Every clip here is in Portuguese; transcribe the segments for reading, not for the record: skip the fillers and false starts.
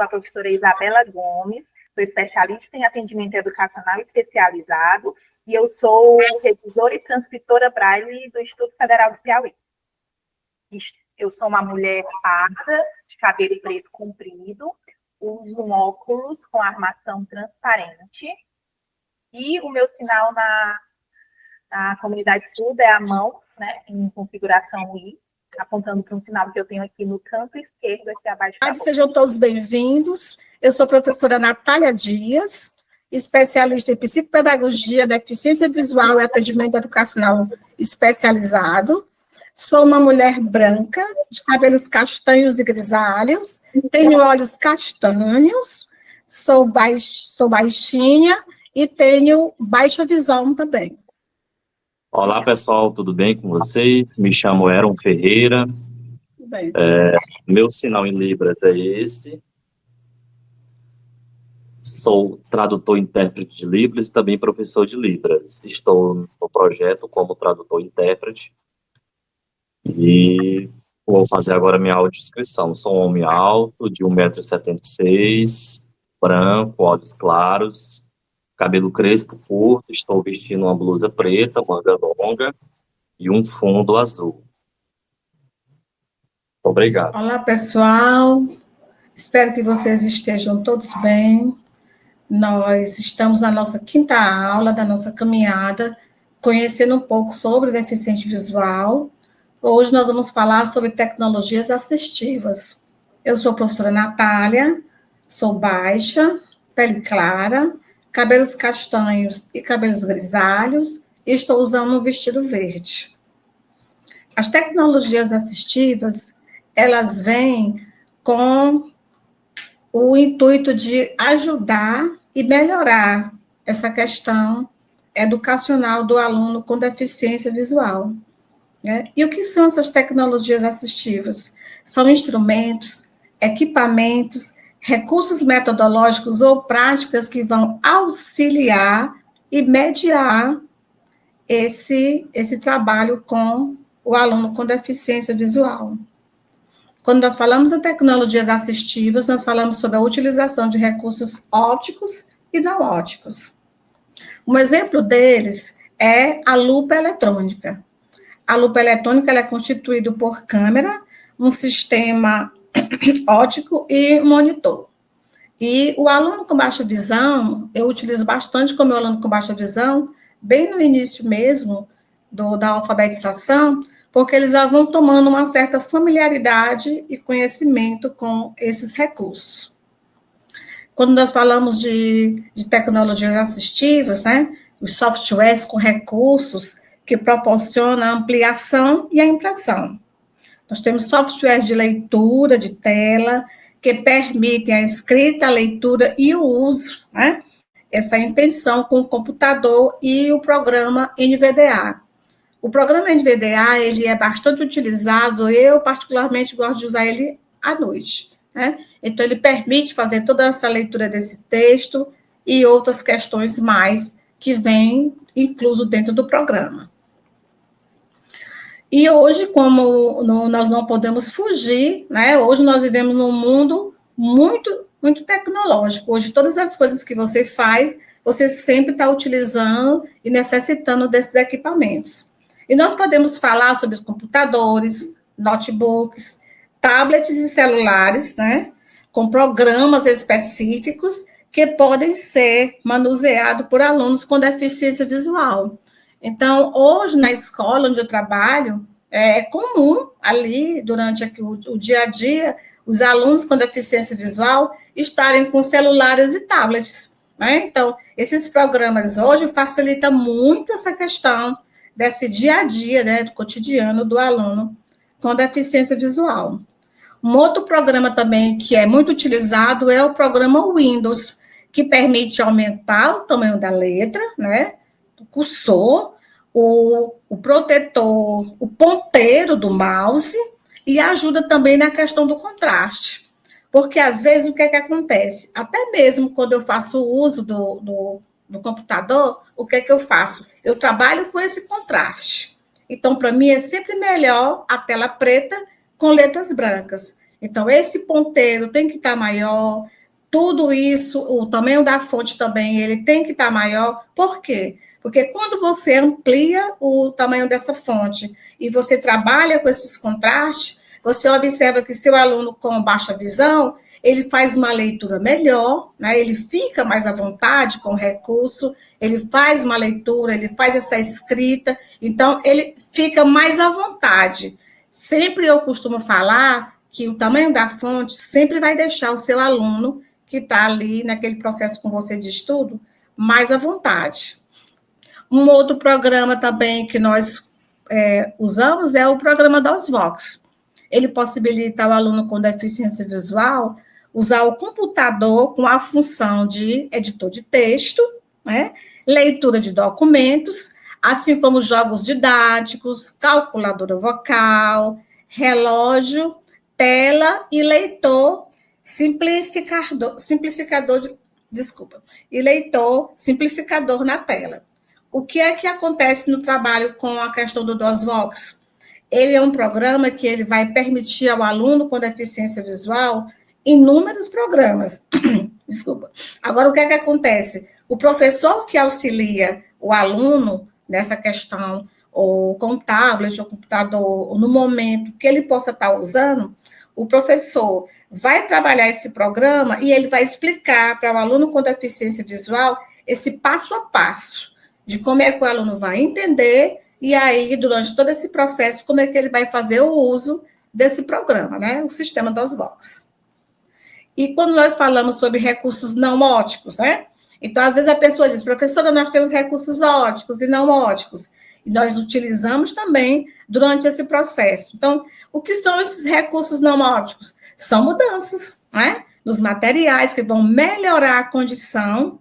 a professora Isabela Gomes, sou especialista em atendimento educacional especializado e eu sou revisora e transcritora Braille do Instituto Federal do Piauí. Eu sou uma mulher parda, de cabelo preto comprido, uso um óculos com armação transparente e o meu sinal na comunidade surda é a mão, né, em configuração I, apontando para um sinal que eu tenho aqui no canto esquerdo, aqui abaixo da boca. Sejam todos bem-vindos. Eu sou a professora Natália Dias, especialista em psicopedagogia, deficiência visual e atendimento educacional especializado. Sou uma mulher branca, de cabelos castanhos e grisalhos, tenho olhos castanhos, sou baixinha e tenho baixa visão também. Olá, pessoal, tudo bem com vocês? Me chamo Eron Ferreira. Bem. Meu sinal em Libras é esse. Sou tradutor e intérprete de Libras e também professor de Libras. Estou no projeto como tradutor e intérprete. E vou fazer agora minha audiodescrição. Sou um homem alto, de 1,76 m, branco, olhos claros, cabelo crespo curto, estou vestindo uma blusa preta, manga longa e um fundo azul. Obrigado. Olá, pessoal. Espero que vocês estejam todos bem. Nós estamos na nossa 5ª aula da nossa caminhada, conhecendo um pouco sobre deficiência visual. Hoje nós vamos falar sobre tecnologias assistivas. Eu sou a professora Natália, sou baixa, pele clara, cabelos castanhos e cabelos grisalhos, e estou usando um vestido verde. As tecnologias assistivas, elas vêm com o intuito de ajudar e melhorar essa questão educacional do aluno com deficiência visual. Né? E o que são essas tecnologias assistivas? São instrumentos, equipamentos, recursos metodológicos ou práticas que vão auxiliar e mediar esse trabalho com o aluno com deficiência visual. Quando nós falamos em tecnologias assistivas, nós falamos sobre a utilização de recursos ópticos e não ópticos. Um exemplo deles é a lupa eletrônica. A lupa eletrônica ela é constituída por câmera, um sistema óptico e monitor. E o aluno com baixa visão, eu utilizo bastante com o meu aluno com baixa visão, bem no início mesmo da alfabetização, porque eles já vão tomando uma certa familiaridade e conhecimento com esses recursos. Quando nós falamos de tecnologias assistivas, né, os softwares com recursos que proporcionam a ampliação e a impressão. Nós temos softwares de leitura de tela, que permitem a escrita, a leitura e o uso, né, essa intenção com o computador e o programa NVDA. O programa NVDA, ele é bastante utilizado, eu particularmente gosto de usar ele à noite, né? Então, ele permite fazer toda essa leitura desse texto e outras questões mais que vêm incluso dentro do programa. E hoje, como nós não podemos fugir, né? Hoje nós vivemos num mundo muito, muito tecnológico. Hoje, todas as coisas que você faz, você sempre está utilizando e necessitando desses equipamentos. E nós podemos falar sobre os computadores, notebooks, tablets e celulares, né, com programas específicos que podem ser manuseados por alunos com deficiência visual. Então, hoje, na escola onde eu trabalho, é comum ali, durante aqui o dia a dia, os alunos com deficiência visual estarem com celulares e tablets. Né? Então, esses programas hoje facilitam muito essa questão desse dia a dia, né, do cotidiano do aluno com deficiência visual. Um outro programa também que é muito utilizado é o programa Windows, que permite aumentar o tamanho da letra, né, o cursor, o protetor, o ponteiro do mouse e ajuda também na questão do contraste. Porque, às vezes, o que é que acontece? Até mesmo quando eu faço uso do computador, o que é que eu faço? Eu trabalho com esse contraste. Então, para mim, é sempre melhor a tela preta com letras brancas. Então, esse ponteiro tem que estar maior, tudo isso, o tamanho da fonte também, ele tem que estar maior. Por quê? Porque quando você amplia o tamanho dessa fonte e você trabalha com esses contrastes, você observa que seu aluno com baixa visão, ele faz uma leitura melhor, né? Ele fica mais à vontade com o recurso, ele faz uma leitura, ele faz essa escrita, então ele fica mais à vontade. Sempre eu costumo falar que o tamanho da fonte sempre vai deixar o seu aluno que está ali naquele processo com você de estudo mais à vontade. Um outro programa também que nós usamos é o programa da Osvox. Ele possibilita ao aluno com deficiência visual usar o computador com a função de editor de texto, né, leitura de documentos, assim como jogos didáticos, calculadora vocal, relógio, tela e leitor simplificador na tela. O que é que acontece no trabalho com a questão do DOSVox? Ele é um programa que ele vai permitir ao aluno com deficiência visual inúmeros programas. Desculpa. Agora, o que é que acontece? O professor que auxilia o aluno nessa questão, ou com tablet, ou computador, ou no momento que ele possa estar usando, o professor vai trabalhar esse programa e ele vai explicar para o aluno com deficiência visual esse passo a passo de como é que o aluno vai entender e aí, durante todo esse processo, como é que ele vai fazer o uso desse programa, né? O sistema DOSVox. E quando nós falamos sobre recursos não óticos, né? Então, às vezes a pessoa diz, professora, nós temos recursos óticos e não óticos. E nós utilizamos também durante esse processo. Então, o que são esses recursos não óticos? São mudanças, né? Nos materiais que vão melhorar a condição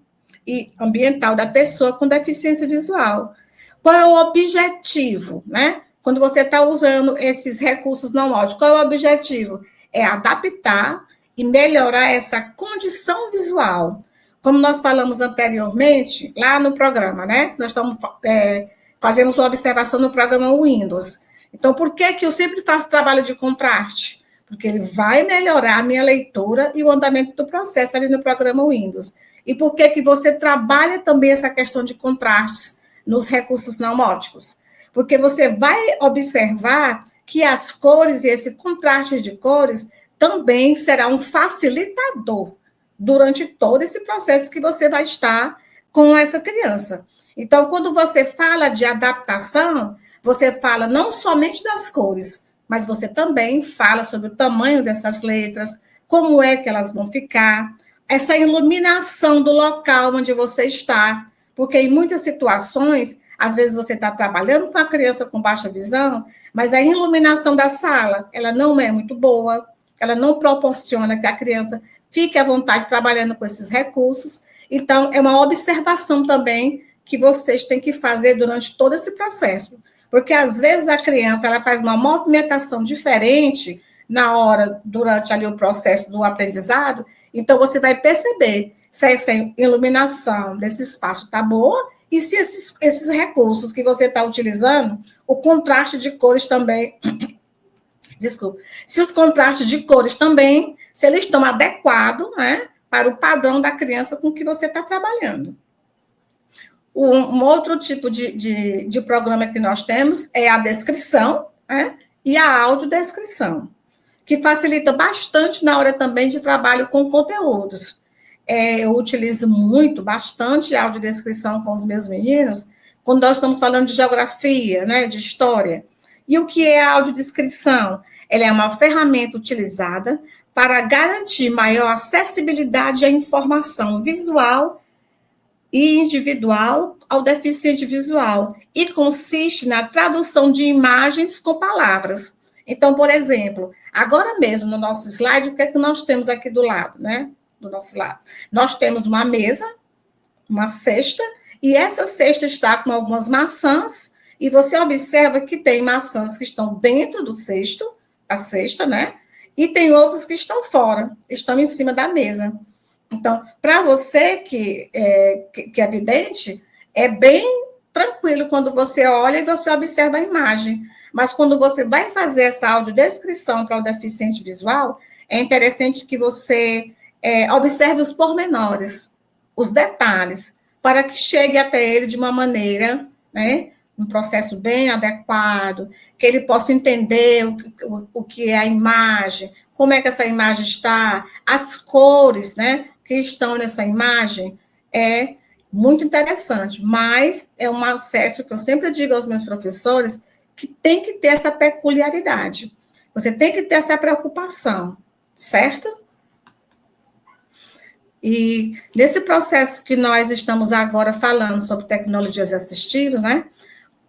ambiental da pessoa com deficiência visual. Qual é o objetivo, né? Quando você está usando esses recursos não óticos, qual é o objetivo? É adaptar e melhorar essa condição visual. Como nós falamos anteriormente, lá no programa, né? Nós estamos fazendo uma observação no programa Windows. Então, por que eu sempre faço trabalho de contraste? Porque ele vai melhorar a minha leitura e o andamento do processo ali no programa Windows. E por que você trabalha também essa questão de contrastes nos recursos não óticos? Porque você vai observar que as cores e esse contraste de cores também será um facilitador durante todo esse processo que você vai estar com essa criança. Então, quando você fala de adaptação, você fala não somente das cores, mas você também fala sobre o tamanho dessas letras, como é que elas vão ficar, essa iluminação do local onde você está, porque em muitas situações, às vezes você está trabalhando com a criança com baixa visão, mas a iluminação da sala, ela não é muito boa, ela não proporciona que a criança fique à vontade trabalhando com esses recursos. Então, é uma observação também que vocês têm que fazer durante todo esse processo, porque às vezes a criança ela faz uma movimentação diferente na hora, durante ali o processo do aprendizado, então você vai perceber se essa iluminação desse espaço está boa e se esses recursos que você está utilizando, o contraste de cores também, desculpa, se os contrastes de cores também, se eles estão adequados, né, para o padrão da criança com que você está trabalhando. Um outro tipo de programa que nós temos é a descrição, né, e a audiodescrição, que facilita bastante na hora também de trabalho com conteúdos. Eu utilizo bastante a audiodescrição com os meus meninos, quando nós estamos falando de geografia, né, de história. E o que é a audiodescrição? Ela é uma ferramenta utilizada para garantir maior acessibilidade à informação visual e individual ao deficiente visual, e consiste na tradução de imagens com palavras. Então, por exemplo, agora mesmo no nosso slide, o que é que nós temos aqui do lado, né? Do nosso lado. Nós temos uma mesa, uma cesta, e essa cesta está com algumas maçãs, e você observa que tem maçãs que estão dentro do cesto, a cesta, né? E tem outras que estão fora, estão em cima da mesa. Então, para você que é vidente, é bem tranquilo quando você olha e você observa a imagem. Mas quando você vai fazer essa audiodescrição para o deficiente visual, é interessante que você observe os pormenores, os detalhes, para que chegue até ele de uma maneira, né, um processo bem adequado, que ele possa entender o que é a imagem, como é que essa imagem está, as cores, né, que estão nessa imagem, é muito interessante, mas é um acesso que eu sempre digo aos meus professores, que tem que ter essa peculiaridade, você tem que ter essa preocupação, certo? E nesse processo que nós estamos agora falando sobre tecnologias assistivas, né,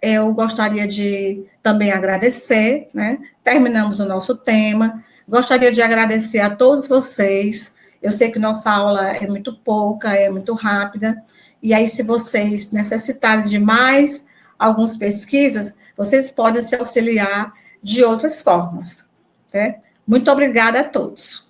eu gostaria de também agradecer, né, terminamos o nosso tema, gostaria de agradecer a todos vocês, eu sei que nossa aula é muito pouca, é muito rápida, e aí se vocês necessitarem de mais algumas pesquisas, vocês podem se auxiliar de outras formas, né? Muito obrigada a todos.